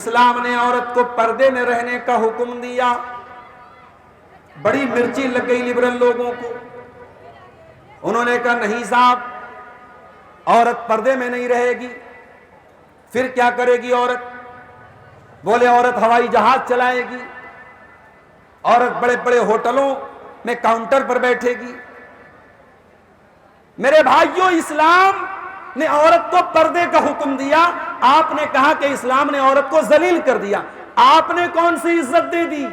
اسلام نے عورت کو پردے میں رہنے کا حکم دیا. بڑی مرچی لگ گئی لبرل لوگوں کو. انہوں نے کہا نہیں صاحب، عورت پردے میں نہیں رہے گی. پھر کیا کرے گی عورت؟ بولے عورت ہوائی جہاز چلائے گی، عورت بڑے بڑے ہوٹلوں میں کاؤنٹر پر بیٹھے گی. میرے بھائیوں، اسلام نے عورت کو پردے کا حکم دیا. آپ نے کہا کہ اسلام نے عورت کو ذلیل کر دیا. آپ نے کون سی عزت دے دی؟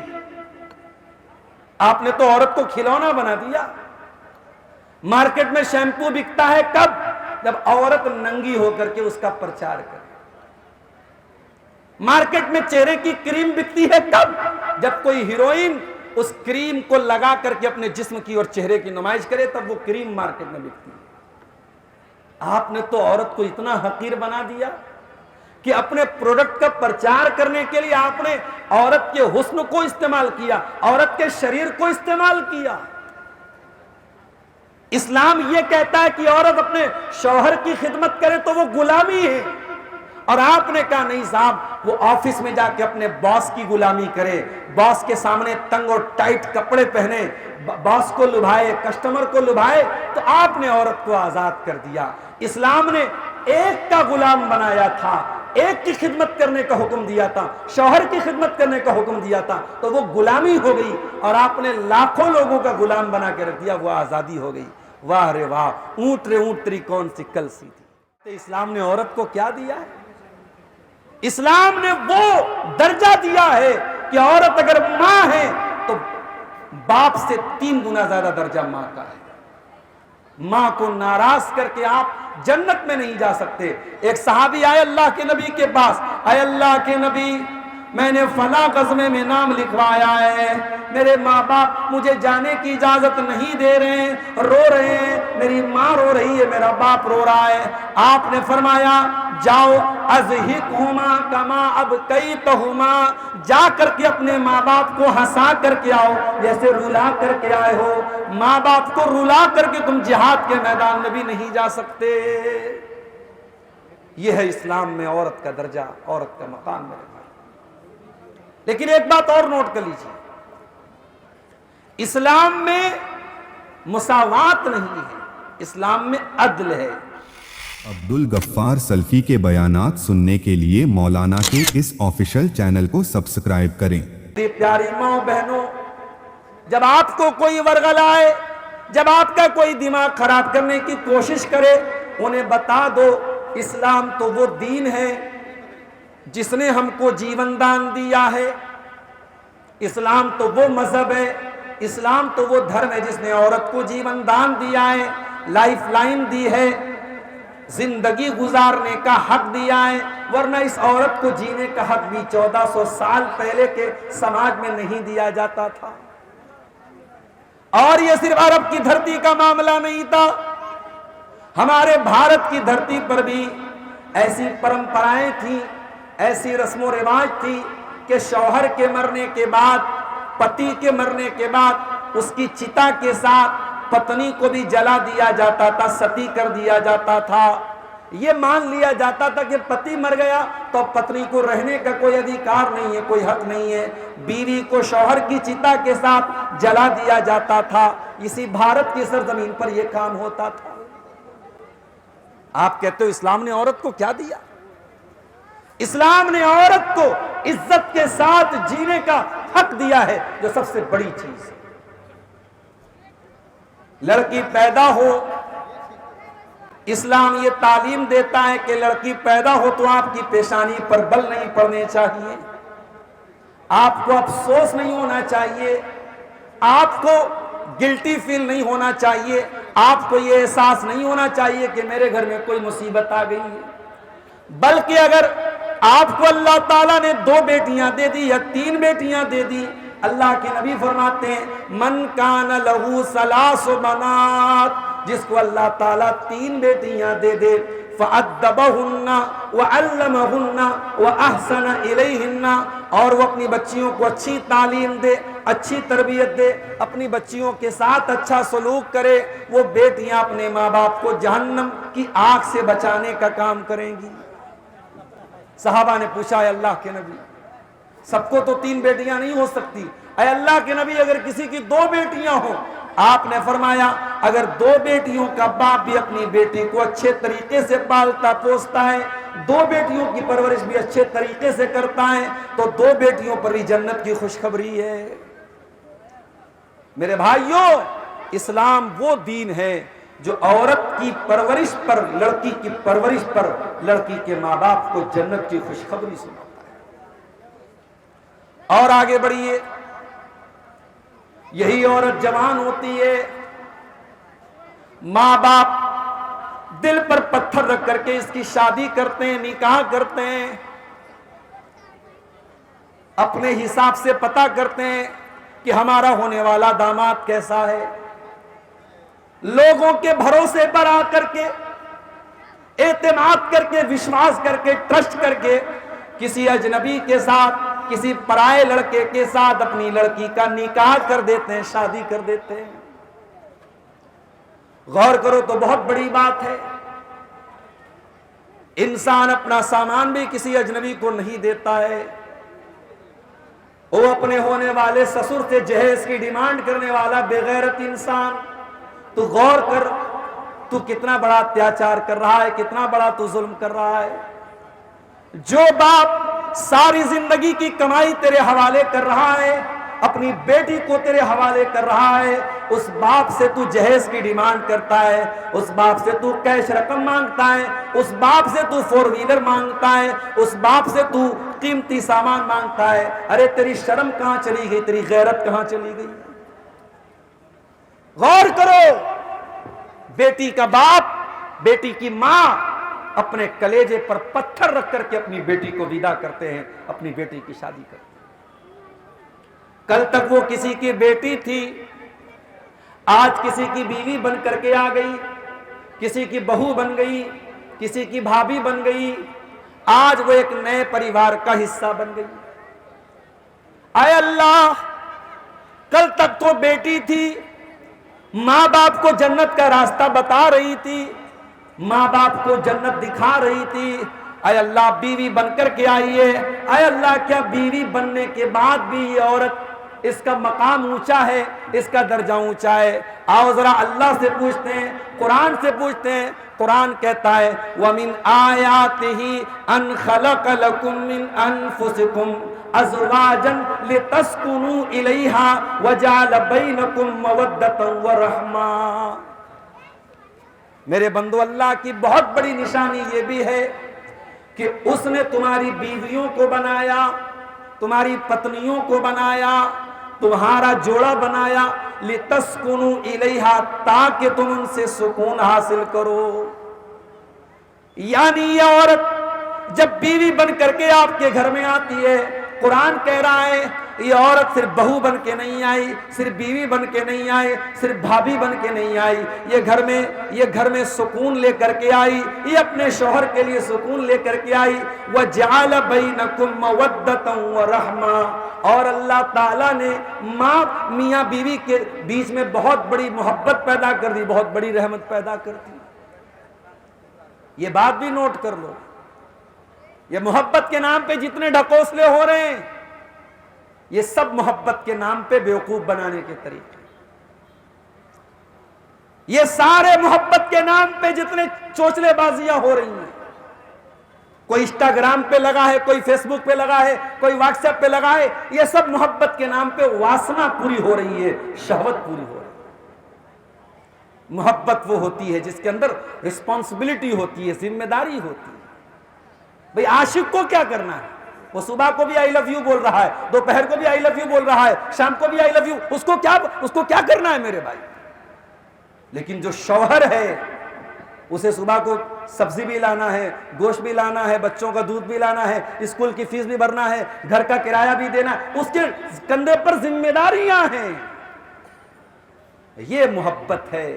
آپ نے تو عورت کو کھلونا بنا دیا. مارکیٹ میں شیمپو بکتا ہے کب؟ جب عورت ننگی ہو کر کے اس کا پرچار کرے. مارکیٹ میں چہرے کی کریم بکتی ہے کب؟ جب کوئی ہیروئن اس کریم کو لگا کر کے اپنے جسم کی اور چہرے کی نمائش کرے تب وہ کریم مارکیٹ میں بکتی ہے. آپ نے تو عورت کو اتنا حقیر بنا دیا کہ اپنے پروڈکٹ کا پرچار کرنے کے لیے آپ نے عورت کے حسن کو استعمال کیا، عورت کے شریر کو استعمال کیا. اسلام یہ کہتا ہے کہ عورت اپنے شوہر کی خدمت کرے تو وہ غلامی ہے، اور آپ نے کہا نہیں صاحب، وہ آفس میں جا کے اپنے باس کی غلامی کرے، باس کے سامنے تنگ اور ٹائٹ کپڑے پہنے، باس کو لبھائے، کسٹمر کو لبھائے. تو آپ نے عورت کو آزاد کر دیا. اسلام نے ایک کا غلام بنایا تھا، ایک کی خدمت کرنے کا حکم دیا تھا، شوہر کی خدمت کرنے کا حکم دیا تھا، تو وہ غلامی ہو گئی. اور آپ نے لاکھوں لوگوں کا غلام بنا کے رکھ دیا، وہ آزادی ہو گئی. واہ رے واہ، اونٹ رے اونٹ تری کون سی کل سی تھی. اسلام نے عورت کو کیا دیا ہے؟ اسلام نے وہ درجہ دیا ہے کہ عورت اگر ماں ہے تو باپ سے 3 گنا زیادہ درجہ ماں کا ہے. ماں کو ناراض کر کے آپ جنت میں نہیں جا سکتے. ایک صحابی آئے اللہ کے نبی کے پاس، اے اللہ کے نبی، میں نے فلاں غزوے میں نام لکھوایا ہے، میرے ماں باپ مجھے جانے کی اجازت نہیں دے رہے ہیں، رو رہے ہیں، میری ماں رو رہی ہے، میرا باپ رو رہا ہے. آپ نے فرمایا جاؤ اضحکہما کما ابکیتہما، جا کر کے اپنے ماں باپ کو ہنسا کر کے آؤ جیسے رلا کر کے آئے ہو. ماں باپ کو رلا کر کے تم جہاد کے میدان میں بھی نہیں جا سکتے. یہ ہے اسلام میں عورت کا درجہ، عورت کا مقام. میرے بھائی، لیکن ایک بات اور نوٹ کر لیجیے، اسلام میں مساوات نہیں ہے، اسلام میں عدل ہے. عبدالغفار سلفی کے بیانات سننے کے لیے مولانا کے اس آفیشل چینل کو سبسکرائب کریں. پیاری ماں بہنوں، جب آپ کو کوئی ورغلائے، جب آپ کا کوئی دماغ خراب کرنے کی کوشش کرے، انہیں بتا دو اسلام تو وہ دین ہے جس نے ہم کو جیون دان دیا ہے. اسلام تو وہ مذہب ہے، اسلام تو وہ دھرم ہے جس نے عورت کو جیون دان دیا ہے، لائف لائن دی ہے، زندگی گزارنے کا حق دیا ہے. ورنہ اس عورت کو جینے کا حق بھی 1400 سال پہلے کے سماج میں نہیں دیا جاتا تھا. اور یہ صرف عرب کی دھرتی کا معاملہ نہیں تھا، ہمارے بھارت کی دھرتی پر بھی ایسی پرمپرائیں تھیں، ایسی رسم و رواج تھی کہ شوہر کے مرنے کے بعد، پتی کے مرنے کے بعد اس کی چتا کے ساتھ پتنی کو بھی جلا دیا جاتا تھا، ستی کر دیا جاتا تھا. یہ مان لیا جاتا تھا کہ پتی مر گیا تو پتنی کو رہنے کا کوئی ادھیکار نہیں ہے، کوئی حق نہیں ہے. بیوی کو شوہر کی چتا کے ساتھ جلا دیا جاتا تھا. اسی بھارت کی سرزمین پر یہ کام ہوتا تھا. آپ کہتے ہو اسلام نے عورت کو کیا دیا؟ اسلام نے عورت کو عزت کے ساتھ جینے کا حق دیا ہے، جو سب سے بڑی چیز ہے. لڑکی پیدا ہو، اسلام یہ تعلیم دیتا ہے کہ لڑکی پیدا ہو تو آپ کی پیشانی پر بل نہیں پڑنے چاہیے، آپ کو افسوس نہیں ہونا چاہیے، آپ کو گلٹی فیل نہیں ہونا چاہیے، آپ کو یہ احساس نہیں ہونا چاہیے کہ میرے گھر میں کوئی مصیبت آ گئی ہے. بلکہ اگر آپ کو اللہ تعالیٰ نے 2 بیٹیاں دے دی یا 3 بیٹیاں دے دی، اللہ کے نبی فرماتے ہیں من کان لہو 3 بنات، جس کو اللہ تعالیٰ 3 بیٹیاں دے دے، فَأَدَّبَهُنَّ وَعَلَّمَهُنَّ وَأَحْسَنَ إِلَيْهِنَّ، اور وہ اپنی بچیوں کو اچھی تعلیم دے، اچھی تربیت دے، اپنی بچیوں کے ساتھ اچھا سلوک کرے، وہ بیٹیاں اپنے ماں باپ کو جہنم کی آگ سے بچانے کا کام کریں گی. صحابہ نے پوچھا اے اللہ کے نبی سب کو تو 3 بیٹیاں نہیں ہو سکتی، اے اللہ کے نبی اگر کسی کی 2 بیٹیاں ہوں؟ آپ نے فرمایا اگر 2 بیٹیوں کا باپ بھی اپنی بیٹی کو اچھے طریقے سے پالتا پوستا ہے، 2 بیٹیوں کی پرورش بھی اچھے طریقے سے کرتا ہے، تو 2 بیٹیوں پر بھی جنت کی خوشخبری ہے۔ میرے بھائیوں، اسلام وہ دین ہے جو عورت کی پرورش پر، لڑکی کی پرورش پر لڑکی کے ماں باپ کو جنت کی خوشخبری سناتا ہے۔ اور آگے بڑھیے، یہی عورت جوان ہوتی ہے، ماں باپ دل پر پتھر رکھ کر کے اس کی شادی کرتے ہیں، نکاح کرتے ہیں، اپنے حساب سے پتہ کرتے ہیں کہ ہمارا ہونے والا داماد کیسا ہے، لوگوں کے بھروسے پر آ کر کے، اعتماد کر کے، وشواس کر کے، ٹرسٹ کر کے کسی اجنبی کے ساتھ، کسی پرائے لڑکے کے ساتھ اپنی لڑکی کا نکاح کر دیتے ہیں، شادی کر دیتے ہیں۔ غور کرو تو بہت بڑی بات ہے، انسان اپنا سامان بھی کسی اجنبی کو نہیں دیتا ہے، وہ اپنے ہونے والے سسر سے جہیز کی ڈیمانڈ کرنے والا بے غیرت انسان۔ تو غور کر، تو کتنا بڑا اتیاچار کر رہا ہے، کتنا بڑا تو ظلم کر رہا ہے۔ جو باپ ساری زندگی کی کمائی تیرے حوالے کر رہا ہے، اپنی بیٹی کو تیرے حوالے کر رہا ہے، اس باپ سے تو جہیز کی ڈیمانڈ کرتا ہے، اس باپ سے تو کیش رقم مانگتا ہے، اس باپ سے تو 4 ویلر مانگتا ہے، اس باپ سے تو قیمتی سامان مانگتا ہے۔ ارے تیری شرم کہاں چلی گئی، تیری غیرت کہاں چلی گئی؟ غور کرو، بیٹی کا باپ، بیٹی کی ماں اپنے کلیجے پر پتھر رکھ کر کے اپنی بیٹی کو ودا کرتے ہیں، اپنی بیٹی کی شادی کرتے ہیں۔ کل تک وہ کسی کی بیٹی تھی، آج کسی کی بیوی بن کر کے آ گئی، کسی کی بہو بن گئی، کسی کی بھابھی بن گئی، آج وہ ایک نئے پریوار کا حصہ بن گئی۔ اے اللہ، کل تک تو بیٹی تھی، ماں باپ کو جنت کا راستہ بتا رہی تھی، ماں باپ کو جنت دکھا رہی تھی، اے اللہ بیوی بن کر کے آئی ہے۔ اے اللہ، کیا بیوی بننے کے بعد بھی یہ عورت، اس کا مقام اونچا ہے، اس کا درجہ اونچا ہے؟ آؤ ذرا اللہ سے پوچھتے ہیں، قرآن سے پوچھتے ہیں۔ قرآن کہتا ہے وَمِنْ آيَاتِهِ أَنْ خَلَقَ لَكُم مِّنْ أَنفُسِكُمْ أَزْوَاجًا لِتَسْكُنُوا إِلَيْهَا وَجَعَلَ بَيْنَكُم مَّوَدَّةً وَرَحْمَةً۔ میرے بندو، اللہ کی بہت بڑی نشانی یہ بھی ہے کہ اس نے تمہاری بیویوں کو بنایا، تمہاری پتنیوں کو بنایا، تمہارا جوڑا بنایا، لِتَسْكُنُوا إِلَيْهَا، تاکہ تم ان سے سکون حاصل کرو۔ یعنی یہ عورت جب بیوی بن کر کے آپ کے گھر میں آتی ہے، قرآن کہہ رہا ہے یہ عورت صرف بہو بن کے نہیں آئی، صرف بیوی بن کے نہیں آئی، صرف بھابھی بن کے نہیں آئی، یہ گھر میں سکون لے کر کے آئی، یہ اپنے شوہر کے لیے سکون لے کر کے آئی۔ وَجَعَلَ بَيْنَكُم مَّوَدَّةً وَرَحْمَةً، اور اللہ تعالیٰ نے میاں بیوی کے بیچ میں بہت بڑی محبت پیدا کر دی، بہت بڑی رحمت پیدا کر دی۔ یہ بات بھی نوٹ کر لو، یہ محبت کے نام پہ جتنے ڈھکوسلے ہو رہے ہیں، یہ سب محبت کے نام پہ بیوقوف بنانے کے طریقے، یہ سارے محبت کے نام پہ جتنے چوچلے بازیاں ہو رہی ہیں، کوئی انسٹاگرام پہ لگا ہے، کوئی فیس بک پہ لگا ہے، کوئی واٹس ایپ پہ لگا ہے، یہ سب محبت کے نام پہ واسنا پوری ہو رہی ہے، شہوت پوری ہو رہی ہے۔ محبت وہ ہوتی ہے جس کے اندر رسپانسبلٹی ہوتی ہے، ذمہ داری ہوتی ہے۔ بھئی عاشق کو کیا کرنا ہے؟ وہ صبح کو بھی آئی لو یو بول رہا ہے، دوپہر کو بھی آئی لو یو بول رہا ہے، شام کو بھی آئی لو یو، اس کو کیا کرنا ہے میرے بھائی؟ لیکن جو شوہر ہے، اسے صبح کو سبزی بھی لانا ہے، گوشت بھی لانا ہے، بچوں کا دودھ بھی لانا ہے، اسکول کی فیس بھی بھرنا ہے، گھر کا کرایہ بھی دینا ہے، اس کے کندھے پر ذمہ داریاں ہیں۔ یہ محبت ہے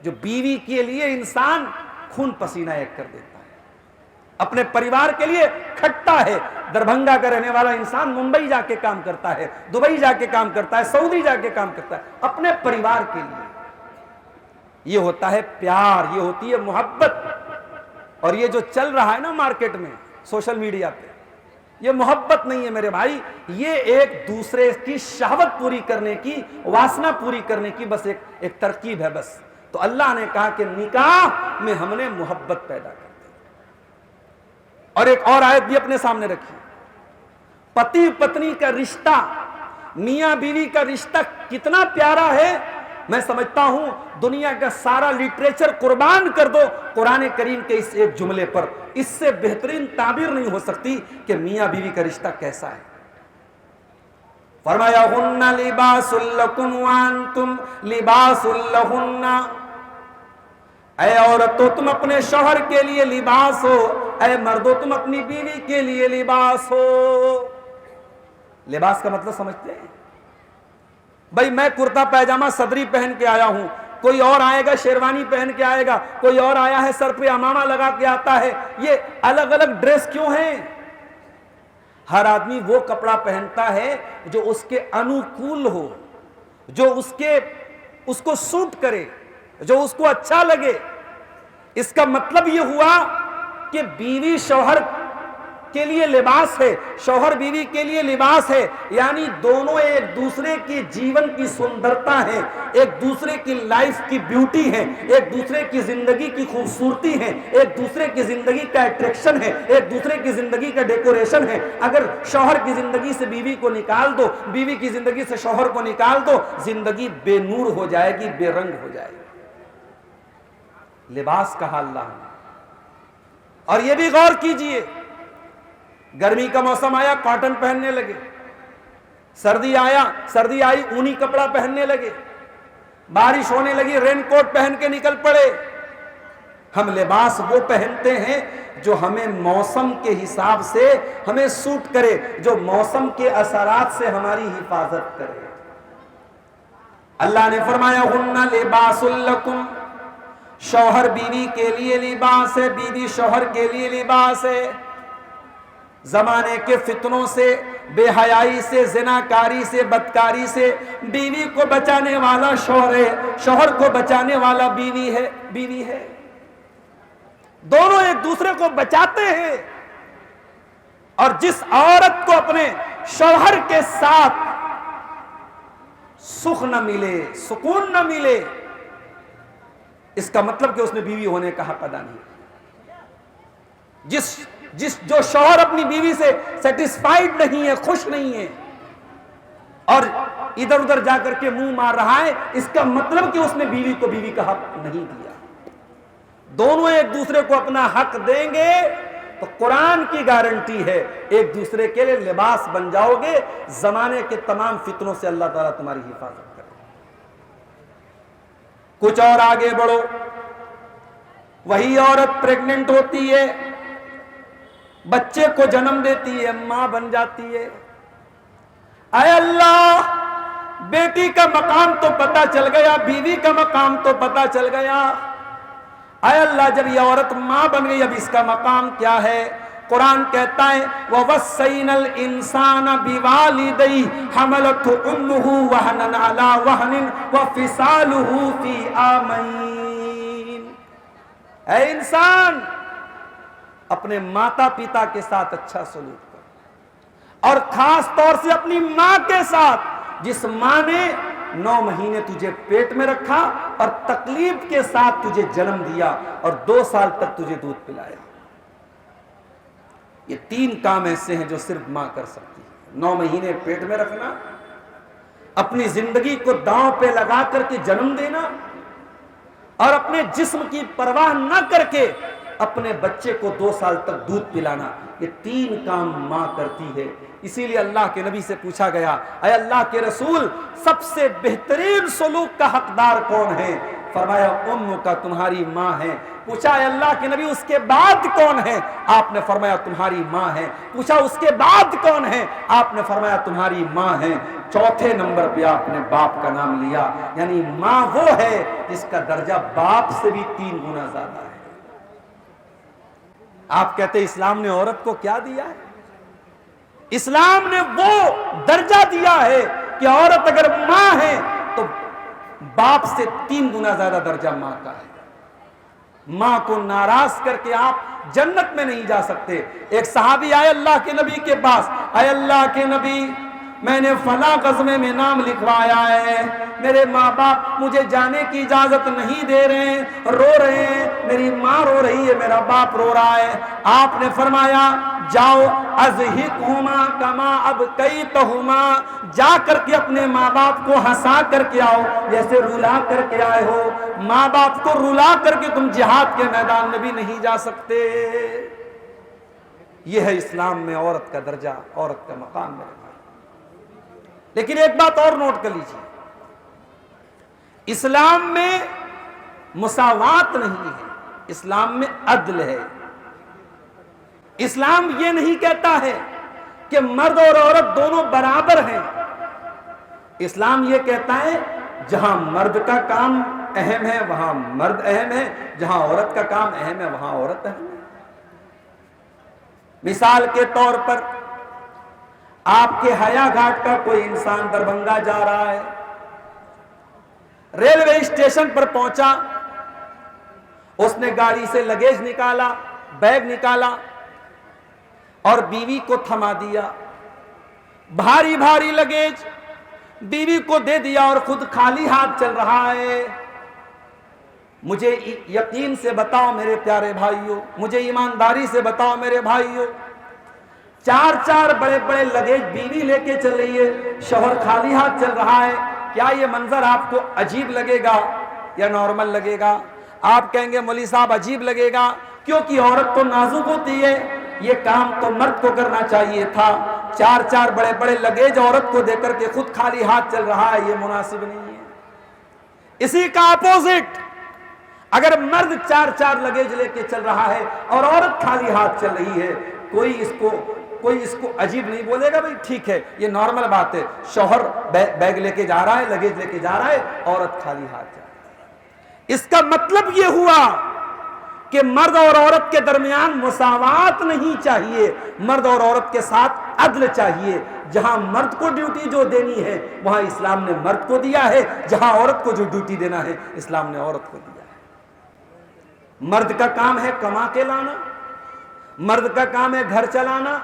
جو بیوی کے لیے انسان خون پسینہ ایک کر دیتا ہے، اپنے پریوار کے لیے کھٹتا ہے۔ دربھنگا کا رہنے والا انسان ممبئی جا کے کام کرتا ہے، دبئی جا کے کام کرتا ہے، سعودی جا کے کام کرتا ہے، اپنے پریوار کے لیے۔ یہ ہوتا ہے پیار، یہ ہوتی ہے محبت۔ اور یہ جو چل رہا ہے نا مارکیٹ میں، سوشل میڈیا پہ. یہ محبت نہیں ہے میرے بھائی, یہ ایک دوسرے کی شہوت پوری کرنے کی, واسنا پوری کرنے کی بس ایک ترکیب ہے بس. تو اللہ نے کہا کہ نکاح میں ہم نے محبت پیدا کر دی. اور ایک اور آیت بھی اپنے سامنے رکھی, پتی پتنی کا رشتہ, میاں بیوی کا رشتہ کتنا پیارا ہے. میں سمجھتا ہوں دنیا کا سارا لٹریچر قربان کر دو قرآن کریم کے اس ایک جملے پر, اس سے بہترین تعبیر نہیں ہو سکتی کہ میاں بیوی کا رشتہ کیسا ہے. فرمایا ہن لباس لکم وانتم لباس لہن, اے عورتو تم اپنے شوہر کے لیے لباس ہو, اے مردو تم اپنی بیوی کے لیے لباس ہو. لباس کا مطلب سمجھتے ہیں بھائی؟ میں کرتا پیجامہ صدری پہن کے آیا ہوں, کوئی اور آئے گا شیروانی پہن کے آئے گا, کوئی اور آیا ہے سر پہ امامہ لگا کے آتا ہے. یہ الگ الگ ڈریس کیوں ہیں؟ ہر آدمی وہ کپڑا پہنتا ہے جو اس کے انوکول ہو, جو اس کو سوٹ کرے, جو اس کو اچھا لگے. اس کا مطلب یہ ہوا کہ بیوی شوہر کے لیے لباس ہے, شوہر بیوی کے لیے لباس ہے, یعنی دونوں ایک دوسرے کی جیون کی سندرتا ہیں, ایک دوسرے کی لائف کی بیوٹی ہیں, ایک دوسرے کی زندگی کی خوبصورتی ہیں, ایک دوسرے کی زندگی کا اٹریکشن ہے, ایک دوسرے کی زندگی کا ڈیکوریشن ہے. اگر شوہر کی زندگی سے بیوی کو نکال دو, بیوی کی زندگی سے شوہر کو نکال دو, زندگی بے نور ہو جائے گی, بے رنگ ہو جائے گی. لباس کہا اللہ نے. اور یہ بھی غور کیجئے, گرمی کا موسم آیا کاٹن پہننے لگے, سردی آئی اونی کپڑا پہننے لگے, بارش ہونے لگی رین کوٹ پہن کے نکل پڑے. ہم لباس وہ پہنتے ہیں جو ہمیں موسم کے حساب سے ہمیں سوٹ کرے, جو موسم کے اثرات سے ہماری حفاظت کرے. اللہ نے فرمایا ہن لباس لکم, شوہر بیوی کے لیے لباس ہے, بیوی شوہر کے لیے لباس ہے. زمانے کے فتنوں سے, بے حیائی سے, زناکاری سے, بدکاری سے بیوی کو بچانے والا شوہر ہے, شوہر کو بچانے والا بیوی ہے. دونوں ایک دوسرے کو بچاتے ہیں. اور جس عورت کو اپنے شوہر کے ساتھ سکھ نہ ملے, سکون نہ ملے, اس کا مطلب کہ اس نے بیوی ہونے کا حق ادا نہیں. جو شوہر اپنی بیوی سے سیٹسفائیڈ نہیں ہے, خوش نہیں ہے, اور ادھر ادھر جا کر کے منہ مار رہا ہے, اس کا مطلب کہ اس نے بیوی کو بیوی کا حق نہیں دیا. دونوں ایک دوسرے کو اپنا حق دیں گے تو قرآن کی گارنٹی ہے ایک دوسرے کے لیے لباس بن جاؤ گے. زمانے کے تمام فتنوں سے اللہ تعالیٰ تمہاری حفاظت کرے. کچھ اور آگے بڑھو, وہی عورت پریگننٹ ہوتی ہے, بچے کو جنم دیتی ہے, ماں بن جاتی ہے. اے اللہ, بیٹی کا مقام تو پتہ چل گیا, بیوی کا مقام تو پتہ چل گیا. اے اللہ, جب یہ عورت ماں بن گئی اب اس کا مقام کیا ہے؟ قرآن کہتا ہے وَوَصَّيْنَا الْإِنسَانَ بِوَالِدَيْهِ حَمَلَتْهُ أُمُّهُ وَهْنًا عَلَى وَهْنٍ وَفِصَالُهُ فِي عَامَيْنِ. اے انسان, اپنے ماتا پتا کے ساتھ اچھا سلوک کر, اور خاص طور سے اپنی ماں کے ساتھ جس ماں نے 9 مہینے تجھے پیٹ میں رکھا اور تکلیف کے ساتھ تجھے جنم دیا اور 2 سال تک تجھے دودھ پلایا. یہ 3 کام ایسے ہیں جو صرف ماں کر سکتی ہے. 9 مہینے پیٹ میں رکھنا, اپنی زندگی کو داؤں پہ لگا کر کے جنم دینا, اور اپنے جسم کی پرواہ نہ کر کے اپنے بچے کو 2 سال تک دودھ پلانا. یہ 3 کام ماں کرتی ہے. اسی لیے اللہ کے نبی سے پوچھا گیا, اے اللہ کے رسول, سب سے بہترین سلوک کا حقدار کون ہے؟ فرمایا ام کا, تمہاری ماں ہے. پوچھا اے اللہ کے نبی اس کے بعد کون ہے؟ آپ نے فرمایا تمہاری ماں ہے. پوچھا اس کے بعد کون ہے؟ آپ نے فرمایا تمہاری ماں ہے. چوتھے نمبر پہ آپ نے باپ کا نام لیا, یعنی ماں وہ ہے جس کا درجہ باپ سے بھی 3 گنا زیادہ ہے. آپ کہتے اسلام نے عورت کو کیا دیا ہے؟ اسلام نے وہ درجہ دیا ہے کہ عورت اگر ماں ہے تو باپ سے 3 گنا زیادہ درجہ ماں کا ہے. ماں کو ناراض کر کے آپ جنت میں نہیں جا سکتے. ایک صحابی آئے اللہ کے نبی کے پاس, اے اللہ کے نبی, میں نے فلاں قصبے میں نام لکھوایا ہے, میرے ماں باپ مجھے جانے کی اجازت نہیں دے رہے ہیں, رو رہے ہیں, میری ماں رو رہی ہے, میرا باپ رو رہا ہے. آپ نے فرمایا جاؤ ازہقہما کما ابکیتہما, جا کر کے اپنے ماں باپ کو ہنسا کر کے آؤ جیسے رلا کر کے آئے ہو. ماں باپ کو رلا کر کے تم جہاد کے میدان میں بھی نہیں جا سکتے. یہ ہے اسلام میں عورت کا درجہ, عورت کا مقام میرے بھائی. لیکن ایک بات اور نوٹ کر لیجیے, اسلام میں مساوات نہیں ہے, اسلام میں عدل ہے. اسلام یہ نہیں کہتا ہے کہ مرد اور عورت دونوں برابر ہیں. اسلام یہ کہتا ہے جہاں مرد کا کام اہم ہے وہاں مرد اہم ہے, جہاں عورت کا کام اہم ہے وہاں عورت اہم ہے. مثال کے طور پر آپ کے حیا گھاٹ کا کوئی انسان دربھنگہ جا رہا ہے, ریلوے اسٹیشن پر پہنچا, اس نے گاڑی سے لگیج نکالا, بیگ نکالا اور بیوی کو تھما دیا. بھاری بھاری لگیج بیوی کو دے دیا اور خود خالی ہاتھ چل رہا ہے. مجھے یقین سے بتاؤ میرے پیارے بھائیوں, مجھے ایمانداری سے بتاؤ میرے بھائیوں, چار چار بڑے بڑے لگیج بیوی لے کے چل رہی ہے, شوہر خالی ہاتھ چل رہا ہے. کیا یہ منظر آپ کو عجیب لگے گا یا نارمل لگے گا؟ آپ کہیں گے مولوی صاحب عجیب لگے گا, کیونکہ عورت تو نازک ہوتی ہے, یہ کام تو مرد کو کرنا چاہیے تھا. چار چار بڑے بڑے لگیج عورت کو دے کر کے خود خالی ہاتھ چل رہا ہے, یہ مناسب نہیں ہے. اسی کا اپوزٹ, اگر مرد چار چار لگیج لے کے چل رہا ہے اور عورت خالی ہاتھ چل رہی ہے, کوئی اس کو عجیب نہیں بولے گا, بھئی ٹھیک ہے یہ نارمل بات ہے. شوہر بیگ لے کے جا رہا ہے, لگیج لے کے جا رہا ہے, عورت خالی ہاتھ جا رہی ہے. اس کا مطلب یہ ہوا کہ مرد اور عورت کے درمیان مساوات نہیں چاہیے, مرد اور عورت کے ساتھ عدل چاہیے. جہاں مرد کو ڈیوٹی جو دینی ہے وہاں اسلام نے مرد کو دیا ہے, جہاں عورت کو جو ڈیوٹی دینا ہے اسلام نے عورت کو دیا ہے. مرد کا کام ہے کما کے لانا, مرد کا کام ہے گھر چلانا,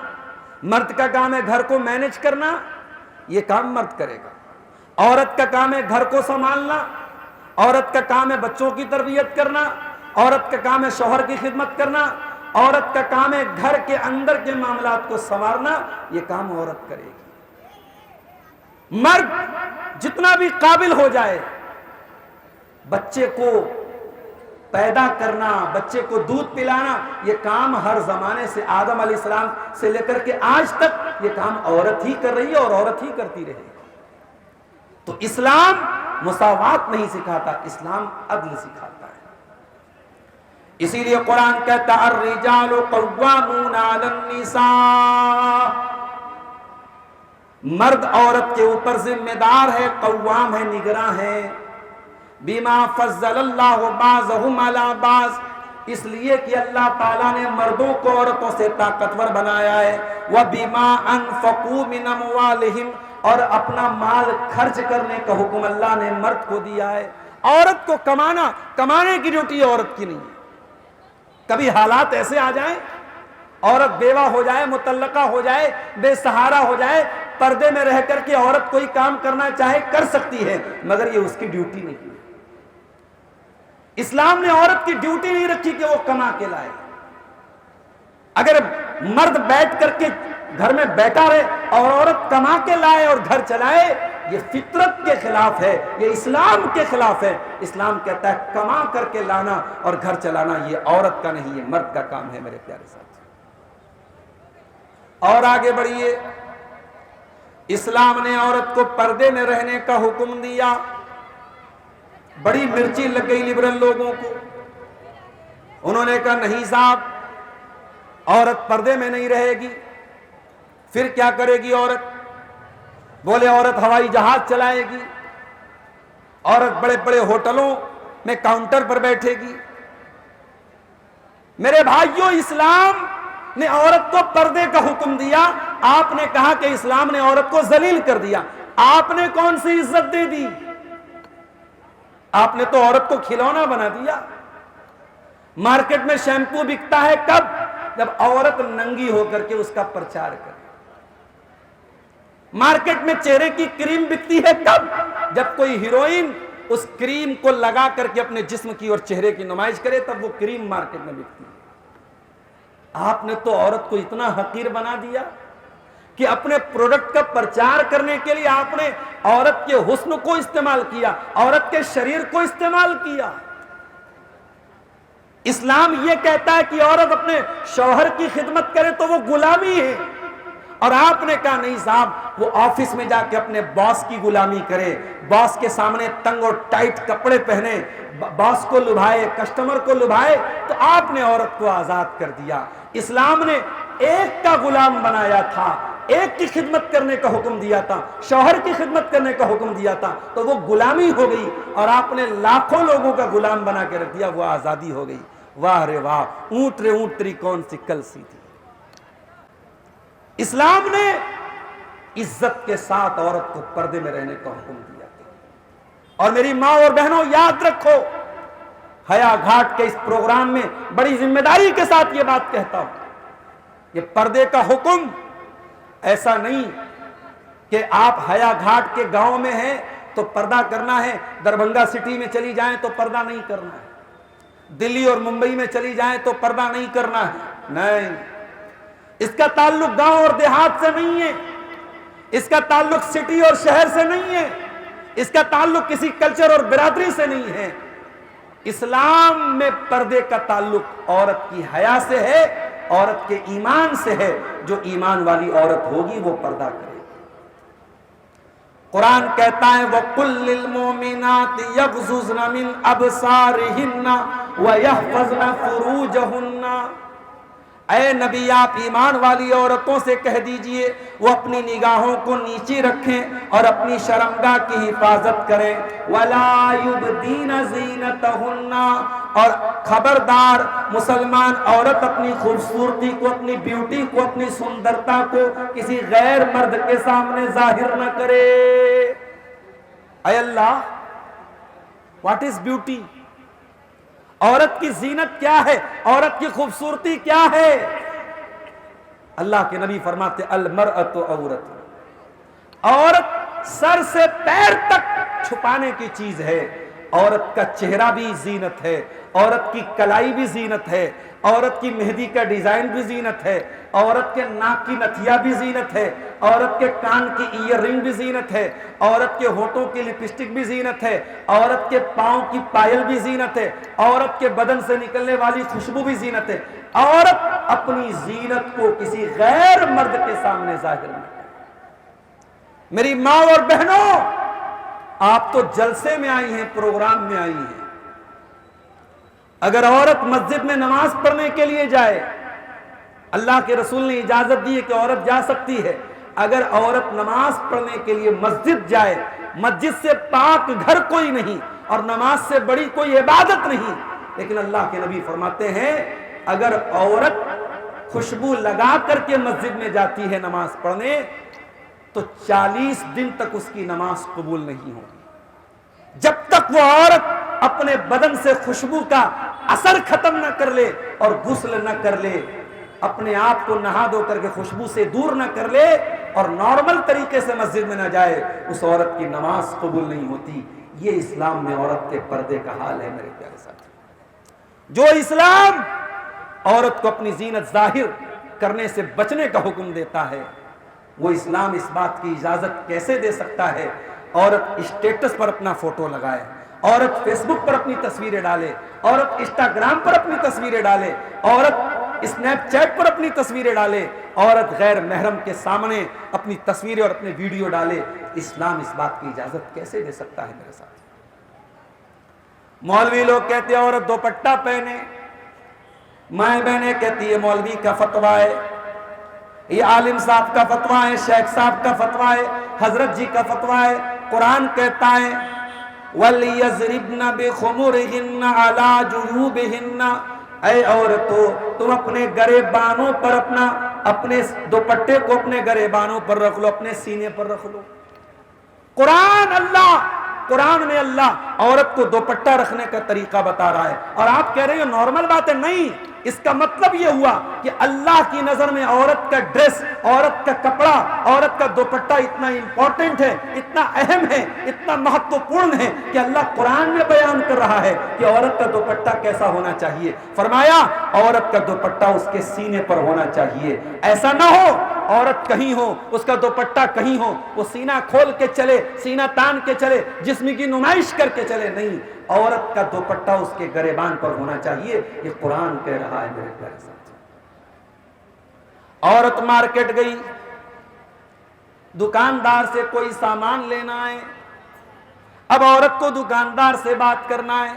مرد کا کام ہے گھر کو مینج کرنا, یہ کام مرد کرے گا. عورت کا کام ہے گھر کو سنبھالنا, عورت کا کام ہے بچوں کی تربیت کرنا, عورت کا کام ہے شوہر کی خدمت کرنا, عورت کا کام ہے گھر کے اندر کے معاملات کو سنوارنا, یہ کام عورت کرے گی. مرد جتنا بھی قابل ہو جائے, بچے کو پیدا کرنا, بچے کو دودھ پلانا, یہ کام ہر زمانے سے آدم علیہ السلام سے لے کر کے آج تک یہ کام عورت ہی کر رہی ہے اور عورت ہی کرتی رہے گی. تو اسلام مساوات نہیں سکھاتا, اسلام عدل سکھاتا ہے. اسی لیے قرآن کہتا ہے الرجال قوامون علی النساء, مرد عورت کے اوپر ذمہ دار ہے, قوام ہے, نگراں ہے. بما فضل اللہ بعضهم علی بعض, اس لیے کہ اللہ تعالیٰ نے مردوں کو عورتوں سے طاقتور بنایا ہے. وبما انفقوا من اموالہم, اور اپنا مال خرچ کرنے کا حکم اللہ نے مرد کو دیا ہے. عورت کو کمانے کی ڈیوٹی عورت کی نہیں ہے. کبھی حالات ایسے آ جائیں, عورت بیوہ ہو جائے, مطلقہ ہو جائے, بے سہارا ہو جائے, پردے میں رہ کر کے عورت کوئی کام کرنا چاہے کر سکتی ہے, مگر یہ اس کی ڈیوٹی نہیں ہے. اسلام نے عورت کی ڈیوٹی نہیں رکھی کہ وہ کما کے لائے. اگر مرد بیٹھ کر کے گھر میں بیٹھا رہے اور عورت کما کے لائے اور گھر چلائے, یہ فطرت کے خلاف ہے, یہ اسلام کے خلاف ہے. اسلام کہتا ہے کما کر کے لانا اور گھر چلانا یہ عورت کا نہیں, یہ مرد کا کام ہے میرے پیارے ساتھی. اور آگے بڑھیے, اسلام نے عورت کو پردے میں رہنے کا حکم دیا. بڑی مرچی لگ گئی لبرل لوگوں کو, انہوں نے کہا نہیں صاحب عورت پردے میں نہیں رہے گی. پھر کیا کرے گی عورت؟ بولے عورت ہوائی جہاز چلائے گی, عورت بڑے بڑے ہوٹلوں میں کاؤنٹر پر بیٹھے گی. میرے بھائیوں, اسلام نے عورت کو پردے کا حکم دیا. آپ نے کہا کہ اسلام نے عورت کو ذلیل کر دیا. آپ نے کون سی عزت دے دی؟ آپ نے تو عورت کو کھلونا بنا دیا. مارکیٹ میں شیمپو بکتا ہے کب؟ جب عورت ننگی ہو کر کے اس کا پرچار کرے۔ مارکیٹ میں چہرے کی کریم بکتی ہے کب؟ جب کوئی ہیروئن اس کریم کو لگا کر کے اپنے جسم کی اور چہرے کی نمائش کرے تب وہ کریم مارکیٹ میں بکتی ہے۔ آپ نے تو عورت کو اتنا حقیر بنا دیا کہ اپنے پروڈکٹ کا پرچار کرنے کے لیے آپ نے عورت کے حسن کو استعمال کیا، عورت کے شریر کو استعمال کیا۔ اسلام یہ کہتا ہے کہ عورت اپنے شوہر کی خدمت کرے تو وہ غلامی ہے، اور آپ نے کہا نہیں صاحب وہ آفس میں جا کے اپنے باس کی غلامی کرے، باس کے سامنے تنگ اور ٹائٹ کپڑے پہنے، باس کو لبھائے، کسٹمر کو لبھائے، تو آپ نے عورت کو آزاد کر دیا۔ اسلام نے ایک کا غلام بنایا تھا، ایک کی خدمت کرنے کا حکم دیا تھا، شوہر کی خدمت کرنے کا حکم دیا تھا، تو وہ غلامی ہو گئی، اور آپ نے لاکھوں لوگوں کا غلام بنا کے رکھ دیا، وہ آزادی ہو گئی۔ واہ رے واہ، اونٹ رے اونٹ تری کون سی کلسی تھی۔ اسلام نے عزت کے ساتھ عورت کو پردے میں رہنے کا حکم دیا۔ اور میری ماں اور بہنوں یاد رکھو، حیا گھاٹ کے اس پروگرام میں بڑی ذمہ داری کے ساتھ یہ بات کہتا ہوں، یہ پردے کا حکم ایسا نہیں کہ آپ حیا گھاٹ کے گاؤں میں ہیں تو پردہ کرنا ہے، دربھنگہ سٹی میں چلی جائیں تو پردہ نہیں کرنا ہے، دلی اور ممبئی میں چلی جائیں تو پردہ نہیں کرنا ہے، نہیں، اس کا تعلق گاؤں اور دیہات سے نہیں ہے، اس کا تعلق سٹی اور شہر سے نہیں ہے، اس کا تعلق کسی کلچر اور برادری سے نہیں ہے۔ اسلام میں پردے کا تعلق عورت کی حیا سے ہے، عورت کے ایمان سے ہے۔ جو ایمان والی عورت ہوگی وہ پردہ کرے۔ قرآن کہتا ہے وَقُلْ لِلْمُؤْمِنَاتِ يَغْضُضْنَ مِنْ أَبْصَارِهِنَّ وَيَحْفَظْنَ فُرُوجَهُنَّ۔ اے نبی آپ ایمان والی عورتوں سے کہہ دیجئے وہ اپنی نگاہوں کو نیچے رکھیں اور اپنی شرمگاہ کی حفاظت کریں۔ وَلَا يُبْدِينَ زِينَتَهُنَّ، اور خبردار مسلمان عورت اپنی خوبصورتی کو، اپنی بیوٹی کو، اپنی سندرتا کو کسی غیر مرد کے سامنے ظاہر نہ کرے۔ اے اللہ، واٹ از بیوٹی؟ عورت کی زینت کیا ہے؟ عورت کی خوبصورتی کیا ہے؟ اللہ کے نبی فرماتے المرأۃ عورت، عورت سر سے پیر تک چھپانے کی چیز ہے۔ عورت کا چہرہ بھی زینت ہے، عورت کی کلائی بھی زینت ہے، عورت کی مہندی کا ڈیزائن بھی زینت ہے، عورت کے ناک کی نتھیا بھی زینت ہے، عورت کے کان کی ایئر رنگ بھی زینت ہے، عورت کے ہونٹوں کی لپسٹک بھی زینت ہے، عورت کے پاؤں کی پائل بھی زینت ہے، عورت کے بدن سے نکلنے والی خوشبو بھی زینت ہے۔ عورت اپنی زینت کو کسی غیر مرد کے سامنے ظاہر نہ کرے۔ میری ماں اور بہنوں، آپ تو جلسے میں آئی ہیں، پروگرام میں آئی ہیں۔ اگر عورت مسجد میں نماز پڑھنے کے لیے جائے، اللہ کے رسول نے اجازت دی ہے کہ عورت جا سکتی ہے۔ اگر عورت نماز پڑھنے کے لیے مسجد جائے، مسجد سے پاک گھر کوئی نہیں اور نماز سے بڑی کوئی عبادت نہیں، لیکن اللہ کے نبی فرماتے ہیں اگر عورت خوشبو لگا کر کے مسجد میں جاتی ہے نماز پڑھنے تو 40 دن تک اس کی نماز قبول نہیں ہوگی، جب تک وہ عورت اپنے بدن سے خوشبو کا اثر ختم نہ کر لے اور غسل نہ کر لے، اپنے آپ کو نہا دھو کر کے خوشبو سے دور نہ کر لے اور نارمل طریقے سے مسجد میں نہ جائے، اس عورت کی نماز قبول نہیں ہوتی۔ یہ اسلام میں عورت کے پردے کا حال ہے میرے پیارے ساتھی۔ جو اسلام عورت کو اپنی زینت ظاہر کرنے سے بچنے کا حکم دیتا ہے، وہ اسلام اس بات کی اجازت کیسے دے سکتا ہے عورت اسٹیٹس پر اپنا فوٹو لگائے، عورت فیس بک پر اپنی تصویریں ڈالے، عورت انسٹاگرام پر اپنی تصویریں ڈالے، عورت اسنیپ چیٹ پر اپنی تصویریں ڈالے، عورت غیر محرم کے سامنے اپنی تصویریں اور اپنے ویڈیو ڈالے؟ اسلام اس بات کی اجازت کیسے دے سکتا ہے میرے ساتھ؟ مولوی لوگ کہتے ہیں عورت دوپٹہ پہنے، مائیں بہنیں کہتی ہے مولوی کا فتویٰ ہے، یہ عالم صاحب کا فتویٰ ہے، شیخ صاحب کا فتویٰ ہے، حضرت جی کا فتویٰ ہے۔ قرآن کہتا ہے وَلْيَضْرِبْنَ بِخُمُرِهِنَّ عَلَى جُيُوبِهِنَّ، اے عورتو تم اپنے گریبانوں پر اپنے دوپٹے کو اپنے گریبانوں پر رکھ لو، اپنے سینے پر رکھ لو۔ قرآن اللہ قرآن میں اللہ عورت کو دوپٹہ رکھنے کا طریقہ بتا رہا ہے اور آپ کہہ رہے ہیں نارمل بات ہے. نہیں، اس کا مطلب یہ ہوا کہ اللہ کی نظر میں عورت کا ڈریس، عورت کا کپڑا، عورت کا دوپٹہ اتنا امپورٹنٹ ہے، اتنا اہم ہے، اتنا مہتوپورن ہے کہ اللہ قرآن میں بیان کر رہا ہے کہ عورت کا دوپٹہ کیسا ہونا چاہیے. فرمایا عورت کا دوپٹہ اس کے سینے پر ہونا چاہیے. ایسا نہ ہو عورت کہیں ہو، اس کا دوپٹہ کہیں ہو، وہ سینہ کھول کے چلے، سینہ تان کے چلے، جسم کی نمائش کر کے چلے. نہیں، عورت کا دوپٹہ اس کے گریبان پر ہونا چاہیے. یہ قرآن کہہ رہا ہے میرے پیارے ساتھ. عورت مارکیٹ گئی، دکاندار سے کوئی سامان لینا ہے. اب عورت کو دکاندار سے بات کرنا ہے.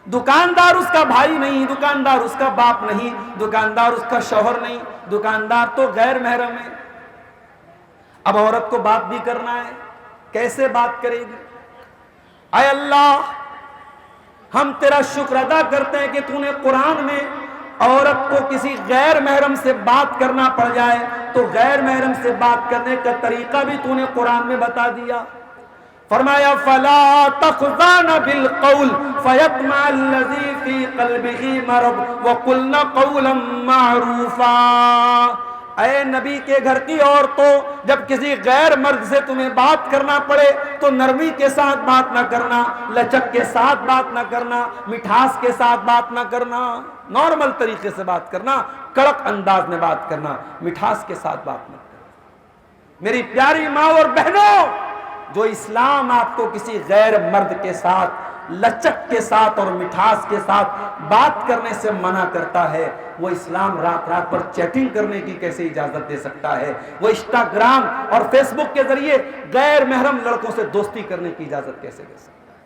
دکاندار اس کا بھائی نہیں، دکاندار اس کا باپ نہیں، دکاندار اس کا شوہر نہیں، دکاندار تو غیر محرم ہے. اب عورت کو بات بھی کرنا ہے. کیسے بات کرے گی؟ اے اللہ، ہم تیرا شکر ادا کرتے ہیں کہ تو نے قرآن میں عورت کو کسی غیر محرم سے بات کرنا پڑ جائے تو غیر محرم سے بات کرنے کا طریقہ بھی تو نے قرآن میں بتا دیا. فرمایا فلا تخضعن بالقول فيطمع الذي في قلبه مرض وقلن قولا معروفا. اے نبی کے گھر کی عورتوں، جب کسی غیر مرد سے تمہیں بات کرنا پڑے تو نرمی کے ساتھ بات نہ کرنا، لچک کے ساتھ بات نہ کرنا، مٹھاس کے ساتھ بات نہ کرنا، نارمل طریقے سے بات کرنا، کڑک انداز میں بات کرنا، مٹھاس کے ساتھ بات نہ کرنا. میری پیاری ماں اور بہنوں، جو اسلام آپ کو کسی غیر مرد کے ساتھ لچک کے ساتھ اور مٹھاس کے ساتھ بات کرنے سے منع کرتا ہے، وہ اسلام رات رات پر چیٹنگ کرنے کی کیسے اجازت دے سکتا ہے؟ وہ انسٹاگرام اور فیس بک کے ذریعے غیر محرم لڑکوں سے دوستی کرنے کی اجازت کیسے دے سکتا ہے؟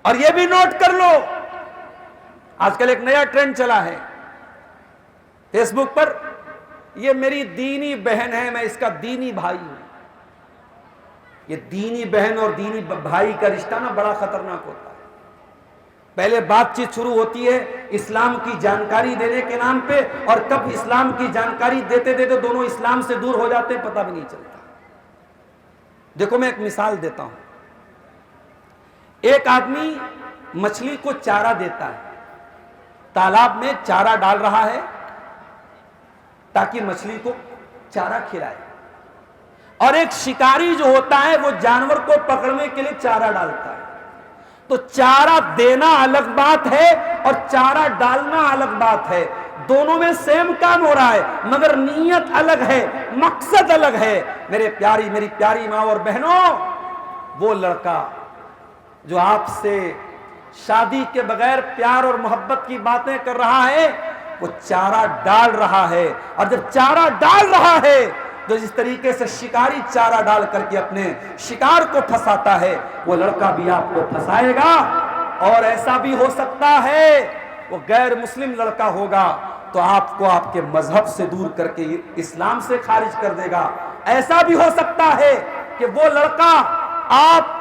اور یہ بھی نوٹ کر لو، آج کل ایک نیا ٹرینڈ چلا ہے فیس بک پر، یہ میری دینی بہن ہے، میں اس کا دینی بھائی ہوں. یہ دینی بہن اور دینی بھائی کا رشتہ نا بڑا خطرناک ہوتا ہے. پہلے بات چیت شروع ہوتی ہے اسلام کی جانکاری دینے کے نام پہ، اور کب اسلام کی جانکاری دیتے دیتے دونوں اسلام سے دور ہو جاتے ہیں پتہ بھی نہیں چلتا. دیکھو میں ایک مثال دیتا ہوں. ایک آدمی مچھلی کو چارہ دیتا ہے، تالاب میں چارہ ڈال رہا ہے تاکہ مچھلی کو چارہ کھلائے. اور ایک شکاری جو ہوتا ہے وہ جانور کو پکڑنے کے لیے چارہ ڈالتا ہے. تو چارہ دینا الگ بات ہے اور چارہ ڈالنا الگ بات ہے. دونوں میں سیم کام ہو رہا ہے مگر نیت الگ ہے، مقصد الگ ہے. میری پیاری ماں اور بہنوں، وہ لڑکا جو آپ سے شادی کے بغیر پیار اور محبت کی باتیں کر رہا ہے، وہ چارہ ڈال رہا ہے. اور جب چارہ ڈال رہا ہے تو جس طریقے سے شکاری چارہ ڈال کر کے اپنے شکار کو پھنساتا ہے، وہ لڑکا بھی آپ کو پھنسائے گا. اور ایسا بھی ہو سکتا ہے وہ غیر مسلم لڑکا ہوگا تو آپ کو آپ کے مذہب سے دور کر کے اسلام سے خارج کر دے گا. ایسا بھی ہو سکتا ہے کہ وہ لڑکا آپ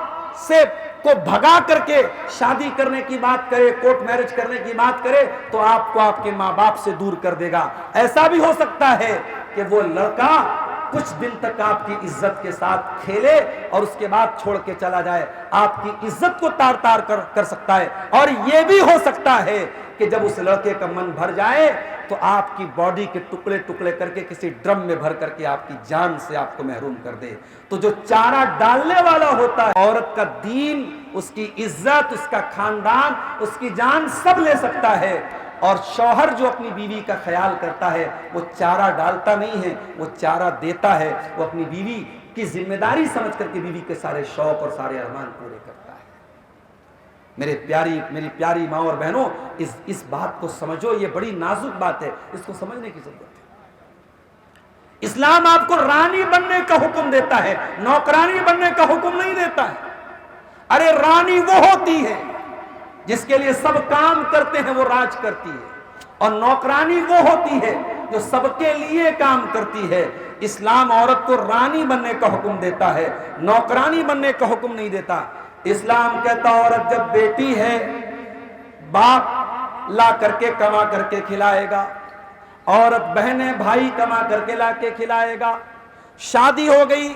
سے کو بھگا کر کے شادی کرنے کی بات کرے، کورٹ میرج کرنے کی بات کرے تو آپ کو آپ کے ماں باپ سے دور کر دے گا. ایسا بھی ہو سکتا ہے کہ وہ لڑکا کچھ دن تک آپ کی عزت کے ساتھ کھیلے اور اس کے بعد چھوڑ کے چلا جائے، آپ کی عزت کو تار تار کر سکتا ہے. اور یہ بھی ہو سکتا ہے کہ جب اس لڑکے کا من بھر جائے تو آپ کی باڈی کے ٹکڑے ٹکڑے کر کے کسی ڈرم میں بھر کر کے آپ کی جان سے آپ کو محروم کر دے. تو جو چارہ ڈالنے والا ہوتا ہے، عورت کا دین، اس کی عزت، اس کا خاندان، اس کی جان سب لے سکتا ہے. اور شوہر جو اپنی بیوی کا خیال کرتا ہے وہ چارہ ڈالتا نہیں ہے، وہ چارہ دیتا ہے. وہ اپنی بیوی کی ذمہ داری سمجھ کر کے بیوی کے سارے شوق اور سارے ارمان پورے کرتا ہے. میری پیاری ماں اور بہنوں، اس بات کو سمجھو، یہ بڑی نازک بات ہے، اس کو سمجھنے کی ضرورت ہے. اسلام آپ کو رانی بننے کا حکم دیتا ہے، نوکرانی بننے کا حکم نہیں دیتا ہے. ارے رانی وہ ہوتی ہے جس کے لیے سب کام کرتے ہیں، وہ راج کرتی ہے. اور نوکرانی وہ ہوتی ہے جو سب کے لیے کام کرتی ہے. اسلام عورت کو رانی بننے کا حکم دیتا ہے، نوکرانی بننے کا حکم نہیں دیتا. اسلام کہتا عورت جب بیٹی ہے، باپ لا کر کے کما کر کے کھلائے گا، عورت بہنیں بھائی کما کر کے لا کے کھلائے گا. شادی ہو گئی،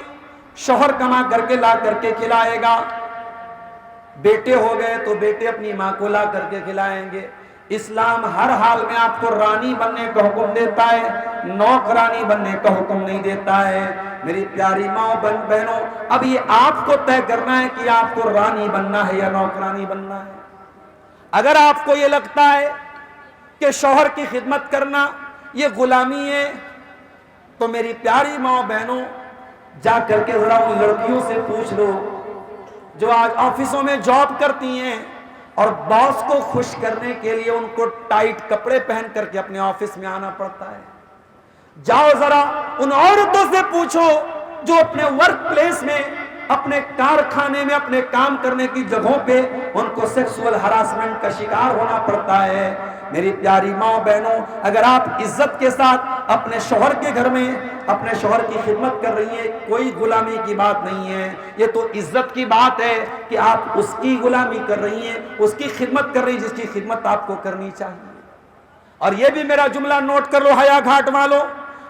شوہر کما کر کے لا کر کے کھلائے گا، بیٹے ہو گئے تو بیٹے اپنی ماں کو لا کر کے کھلائیں گے۔ اسلام ہر حال میں آپ کو رانی بننے کا حکم دیتا ہے، نوکرانی بننے کا حکم نہیں دیتا ہے۔ میری پیاری ماں بہنوں، اب یہ آپ کو طے کرنا ہے کہ آپ کو رانی بننا ہے یا نوکرانی بننا ہے۔ اگر آپ کو یہ لگتا ہے کہ شوہر کی خدمت کرنا یہ غلامی ہے، تو میری پیاری ماں بہنوں، جا کر کے ذرا ان لڑکیوں سے پوچھ لو جو آج آفسوں میں جاب کرتی ہیں اور باس کو خوش کرنے کے لیے ان کو ٹائٹ کپڑے پہن کر کے اپنے آفس میں آنا پڑتا ہے۔ جاؤ ذرا ان عورتوں سے پوچھو جو اپنے ورک پلیس میں، اپنے کارخانے میں، اپنے کام کرنے کی جگہوں پہ ان کو سیکسول ہراسمنٹ کا شکار ہونا پڑتا ہے۔ میری پیاری ماں بہنوں، اگر آپ عزت کے ساتھ اپنے شوہر کے گھر میں اپنے شوہر کی خدمت کر رہی ہیں، کوئی غلامی کی بات نہیں ہے، یہ تو عزت کی بات ہے کہ آپ اس کی غلامی کر رہی ہیں، اس کی خدمت کر رہی ہیں جس کی خدمت آپ کو کرنی چاہیے۔ اور یہ بھی میرا جملہ نوٹ کر لو حیا گھاٹ والوں،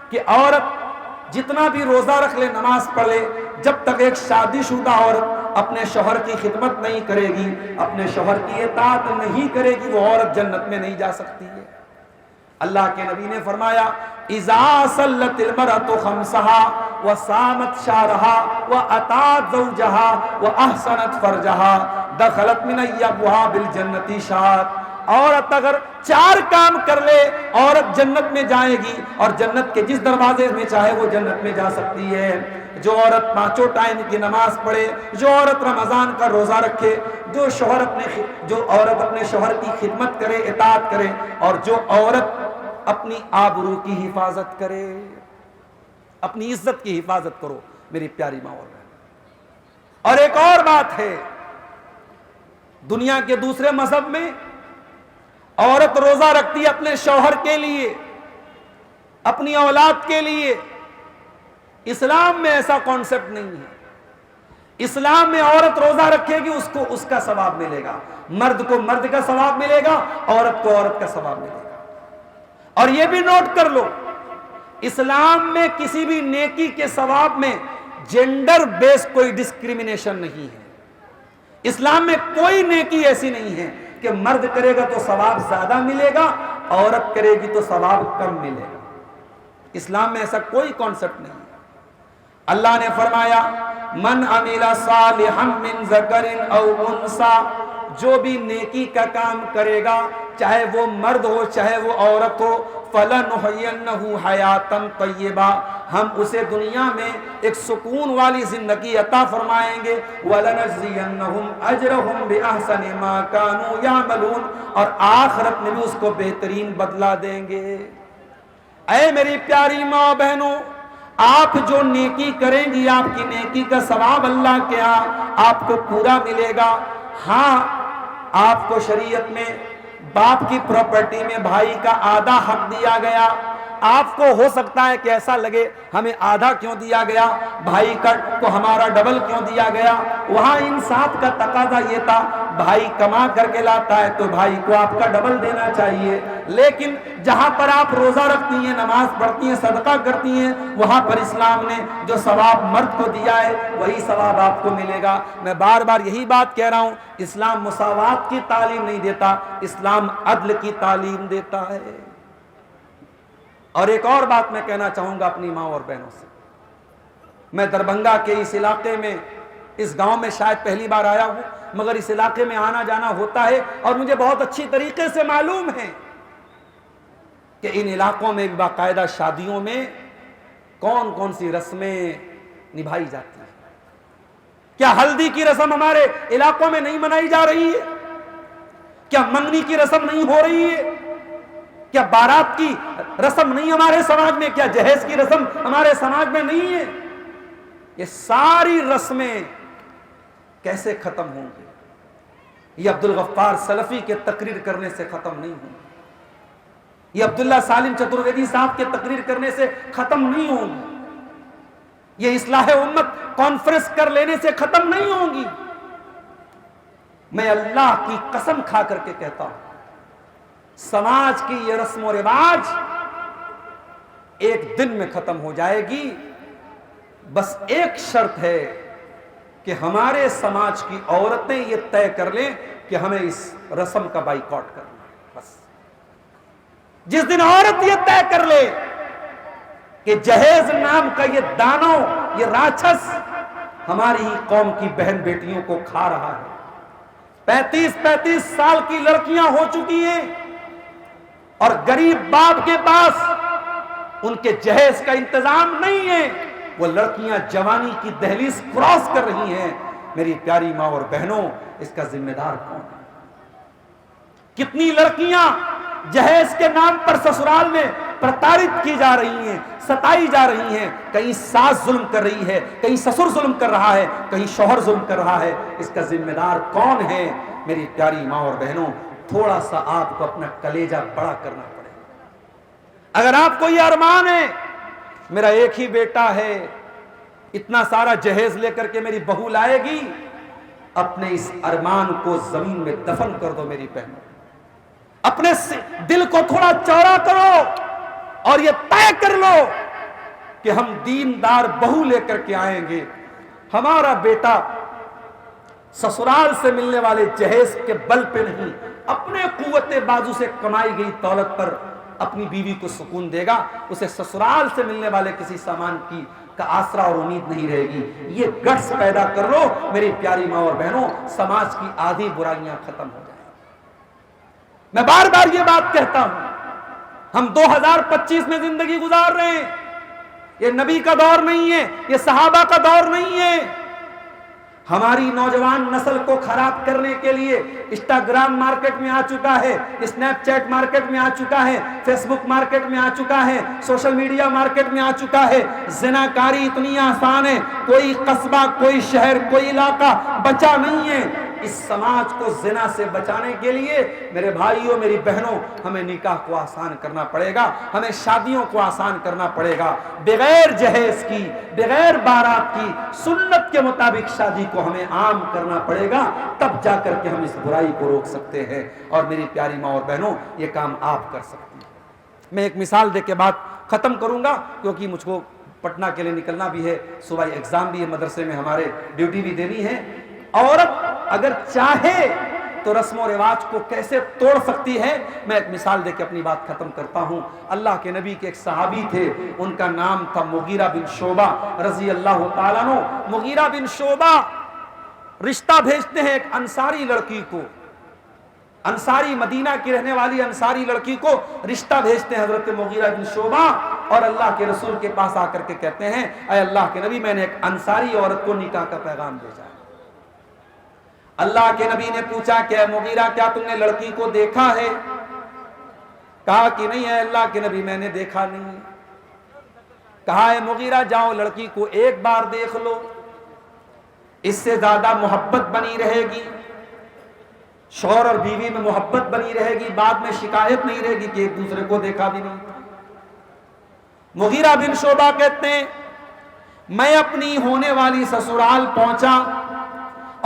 کہ عورت جتنا بھی روزہ رکھ لے، نماز پڑھ لے، جب تک ایک شادی شدہ عورت اپنے شوہر کی خدمت نہیں کرے گی، اپنے شوہر کی اطاعت نہیں کرے گی، وہ عورت جنت میں نہیں جا سکتی ہے۔ اللہ کے نبی نے فرمایا اذا صلت المرأة خمسها وصامت شهرها واطاعت زوجها واحسنت فرجها دخلت من ابواب الجنة شات۔ عورت اگر 4 کام کر لے، عورت جنت میں جائے گی، اور جنت کے جس دروازے میں چاہے وہ جنت میں جا سکتی ہے۔ جو عورت 5 ٹائم کی نماز پڑھے، جو عورت رمضان کا روزہ رکھے، جو عورت اپنے شوہر کی خدمت کرے، اطاعت کرے، اور جو عورت اپنی آبرو کی حفاظت کرے، اپنی عزت کی حفاظت کرو میری پیاری ماں اور بہن۔ اور ایک اور بات ہے، دنیا کے دوسرے مذہب میں عورت روزہ رکھتی ہے اپنے شوہر کے لیے، اپنی اولاد کے لیے۔ اسلام میں ایسا کانسیپٹ نہیں ہے۔ اسلام میں عورت روزہ رکھے گی، اس کو اس کا ثواب ملے گا، مرد کو مرد کا ثواب ملے گا، عورت کو عورت کا ثواب ملے گا۔ اور یہ بھی نوٹ کر لو، اسلام میں کسی بھی نیکی کے ثواب میں جینڈر بیس کوئی ڈسکریمنیشن نہیں ہے۔ اسلام میں کوئی نیکی ایسی نہیں ہے کہ مرد کرے گا تو ثواب زیادہ ملے گا، عورت کرے گی تو ثواب کم ملے گا۔ اسلام میں ایسا کوئی کانسیپٹ نہیں ہے۔ اللہ نے فرمایا من عمل صالحا من ذکر او انثى، جو بھی نیکی کا کام کرے گا، چاہے وہ مرد ہو چاہے وہ عورت ہو، فَلَنُحْيِيَنَّهُ حَيَاتًا طَيِّبَةً، ہم اسے دنیا میں ایک سکون والی زندگی عطا فرمائیں گے، وَلَنَجْزِيَنَّهُمْ أَجْرَهُمْ بِأَحْسَنِ مَا كَانُوا يَعْمَلُونَ، اور آخرت میں بھی اس کو بہترین بدلہ دیں گے۔ اے میری پیاری ماں بہنوں، آپ جو نیکی کریں گی، آپ کی نیکی کا ثواب اللہ کے ہاں آپ کو پورا ملے گا۔ ہاں، آپ کو شریعت میں باپ کی پراپرٹی میں بھائی کا آدھا حق دیا گیا۔ آپ کو ہو سکتا ہے کہ ایسا لگے ہمیں آدھا کیوں دیا گیا، بھائی کا کو ہمارا ڈبل کیوں دیا گیا۔ وہاں انصاف کا تقاضا یہ تھا، بھائی کما کر کے لاتا ہے تو بھائی کو آپ کا ڈبل دینا چاہیے۔ لیکن جہاں پر آپ روزہ رکھتی ہیں، نماز پڑھتی ہیں، صدقہ کرتی ہیں، وہاں پر اسلام نے جو ثواب مرد کو دیا ہے وہی ثواب آپ کو ملے گا۔ میں بار بار یہی بات کہہ رہا ہوں، اسلام مساوات کی تعلیم نہیں دیتا، اسلام عدل کی تعلیم دیتا ہے۔ اور ایک اور بات میں کہنا چاہوں گا اپنی ماں اور بہنوں سے، میں دربھنگا کے اس علاقے میں، اس گاؤں میں شاید پہلی بار آیا ہوں، مگر اس علاقے میں آنا جانا ہوتا ہے، اور مجھے بہت اچھی طریقے سے معلوم ہے کہ ان علاقوں میں باقاعدہ شادیوں میں کون کون سی رسمیں نبھائی جاتی ہیں۔ کیا ہلدی کی رسم ہمارے علاقوں میں نہیں منائی جا رہی ہے؟ کیا منگنی کی رسم نہیں ہو رہی ہے؟ کیا بارات کی رسم نہیں ہمارے سماج میں؟ کیا جہیز کی رسم ہمارے سماج میں نہیں ہے؟ یہ ساری رسمیں کیسے ختم ہوں گی؟ یہ عبدالغفار سلفی کے تقریر کرنے سے ختم نہیں ہوں گی، یہ عبداللہ سالم چترویدی صاحب کے تقریر کرنے سے ختم نہیں ہوں گی، یہ اصلاح امت کانفرنس کر لینے سے ختم نہیں ہوں گی۔ میں اللہ کی قسم کھا کر کے کہتا ہوں، سماج کی یہ رسم و رواج ایک دن میں ختم ہو جائے گی، بس ایک شرط ہے کہ ہمارے سماج کی عورتیں یہ طے کر لیں کہ ہمیں اس رسم کا بائیکاٹ کرنا ہے۔ بس جس دن عورت یہ طے کر لے کہ جہیز نام کا یہ دانو، یہ راچھس ہماری ہی قوم کی بہن بیٹیوں کو کھا رہا ہے، 35 سال کی لڑکیاں ہو چکی ہیں اور غریب باپ کے پاس ان کے جہیز کا انتظام نہیں ہے، وہ لڑکیاں جوانی کی دہلیز کراس کر رہی ہیں۔ میری پیاری ماں اور بہنوں، اس کا ذمہ دار کون ہے؟ کتنی لڑکیاں جہیز کے نام پر سسرال میں پرتارت کی جا رہی ہیں، ستائی جا رہی ہیں، کہیں ساس ظلم کر رہی ہے، کہیں سسر ظلم کر رہا ہے، کہیں شوہر ظلم کر رہا ہے، اس کا ذمہ دار کون ہے؟ میری پیاری ماں اور بہنوں، تھوڑا سا آپ کو اپنا کلیجہ بڑا کرنا پڑے گا۔ اگر آپ کو یہ ارمان ہے میرا ایک ہی بیٹا ہے، اتنا سارا جہیز لے کر کے میری بہو لائے گی، اپنے اس ارمان کو زمین میں دفن کر دو میری بہنوں، اپنے دل کو تھوڑا چوڑا کرو اور یہ طے کر لو کہ ہم دیندار بہو لے کر کے آئیں گے، ہمارا بیٹا سسرال سے ملنے والے جہیز کے بل پہ نہیں، اپنے قوت بازو سے کمائی گئی دولت پر اپنی بیوی کو سکون دے گا، اسے سسرال سے ملنے والے کسی سامان کا آسرا اور امید نہیں رہے گی۔ یہ گٹس پیدا کر لو میری پیاری ماں اور بہنوں، سماج کی آدھی برائیاں ختم ہو جائیں۔ میں بار بار یہ بات کہتا ہوں، ہم 2025 میں زندگی گزار رہے ہیں، یہ نبی کا دور نہیں ہے، یہ صحابہ کا دور نہیں ہے۔ ہماری نوجوان نسل کو خراب کرنے کے لیے انسٹاگرام مارکیٹ میں آ چکا ہے، اسنیپ چیٹ مارکیٹ میں آ چکا ہے، فیس بک مارکیٹ میں آ چکا ہے، سوشل میڈیا مارکیٹ میں آ چکا ہے۔ زناکاری اتنی آسان ہے، کوئی قصبہ، کوئی شہر، کوئی علاقہ بچا نہیں ہے۔ اس سماج کو زنا سے بچانے کے لیے میرے بھائیوں، میری بہنوں، ہمیں نکاح کو آسان کرنا پڑے گا، ہمیں شادیوں کو آسان کرنا پڑے گا، بغیر جہیز کی، بغیر بارات کی، سنت کے مطابق شادی کو ہمیں عام کرنا پڑے گا، تب جا کر کے ہم اس برائی کو روک سکتے ہیں۔ اور میری پیاری ماں اور بہنوں، یہ کام آپ کر سکتی ہیں۔ میں ایک مثال دے کے بات ختم کروں گا، کیونکہ مجھ کو پٹنہ کے لیے نکلنا بھی ہے، صبح ایگزام بھی ہے، مدرسے میں ہمارے ڈیوٹی بھی دینی ہے۔ عورت اگر چاہے تو رسم و رواج کو کیسے توڑ سکتی ہے، میں ایک مثال دے کے اپنی بات ختم کرتا ہوں۔ اللہ کے نبی کے ایک صحابی تھے، ان کا نام تھا مغیرہ بن شعبہ رضی اللہ تعالیٰ عنہ۔ مغیرہ بن شعبہ رشتہ بھیجتے ہیں ایک انصاری لڑکی کو، انصاری مدینہ کی رہنے والی انصاری لڑکی کو رشتہ بھیجتے ہیں حضرت مغیرہ بن شعبہ، اور اللہ کے رسول کے پاس آ کر کے کہتے ہیں، اے اللہ کے نبی، میں نے ایک انصاری عورت کو نکاح کا پیغام بھیجا۔ اللہ کے نبی نے پوچھا کہ اے مغیرہ، کیا تم نے لڑکی کو دیکھا ہے؟ کہا کہ نہیں اے اللہ کے نبی، میں نے دیکھا نہیں۔ کہا اے مغیرہ، جاؤ لڑکی کو ایک بار دیکھ لو، اس سے زیادہ محبت بنی رہے گی، شوہر اور بیوی میں محبت بنی رہے گی، بعد میں شکایت نہیں رہے گی کہ ایک دوسرے کو دیکھا بھی نہیں۔ مغیرہ بن شعبہ کہتے ہیں، میں اپنی ہونے والی سسرال پہنچا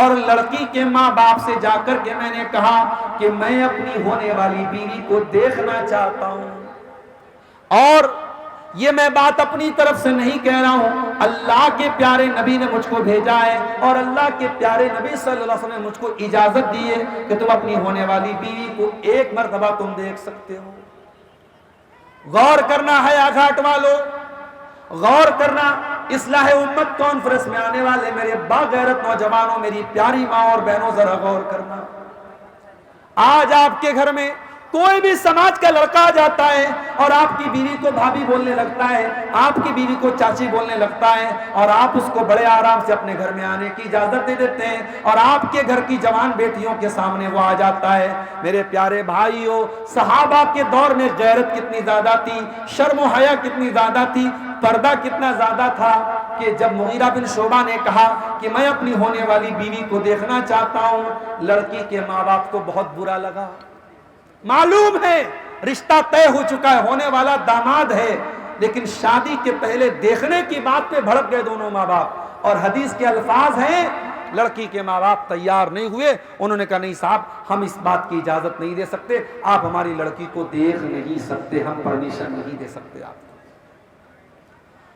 اور لڑکی کے ماں باپ سے جا کر کے میں نے کہا کہ میں اپنی ہونے والی بیوی کو دیکھنا چاہتا ہوں، اور یہ میں بات اپنی طرف سے نہیں کہہ رہا ہوں، اللہ کے پیارے نبی نے مجھ کو بھیجا ہے، اور اللہ کے پیارے نبی صلی اللہ علیہ وسلم نے مجھ کو اجازت دی ہے کہ تم اپنی ہونے والی بیوی کو ایک مرتبہ تم دیکھ سکتے ہو۔ غور کرنا ہے آگھاٹ والوں، غور کرنا۔ اصلاح امت کانفرنس میں آنے والے میرے باغیرت نوجوانوں، میری پیاری ماں اور بہنوں، ذرا غور کرنا۔ آج آپ کے گھر میں کوئی بھی سماج کا لڑکا جاتا ہے اور آپ کی بیوی کو بھابھی بولنے لگتا ہے، آپ کی بیوی کو چاچی بولنے لگتا ہے، اور آپ اس کو بڑے آرام سے اپنے گھر میں آنے کی اجازت دے دیتے ہیں، اور آپ کے گھر کی جوان بیٹیوں کے سامنے وہ آ جاتا ہے۔ میرے پیارے بھائیوں، صحابہ کے دور میں غیرت کتنی زیادہ تھی، شرم و حیا کتنی زیادہ تھی، پردہ کتنا زیادہ تھا، کہ جب مغیرہ بن شعبہ نے کہا کہ میں اپنی ہونے والی بیوی کو دیکھنا چاہتا ہوں، لڑکی کے ماں باپ کو بہت برا لگا۔ معلوم ہے رشتہ طے ہو چکا ہے، ہونے والا داماد ہے، لیکن شادی کے پہلے دیکھنے کی بات پہ بھڑک گئے دونوں ماں باپ، اور حدیث کے الفاظ ہیں، لڑکی کے ماں باپ تیار نہیں ہوئے، انہوں نے کہا نہیں صاحب، ہم اس بات کی اجازت نہیں دے سکتے، آپ ہماری لڑکی کو دیکھ نہیں سکتے، ہم پرمیشن نہیں دے سکتے آپ کو۔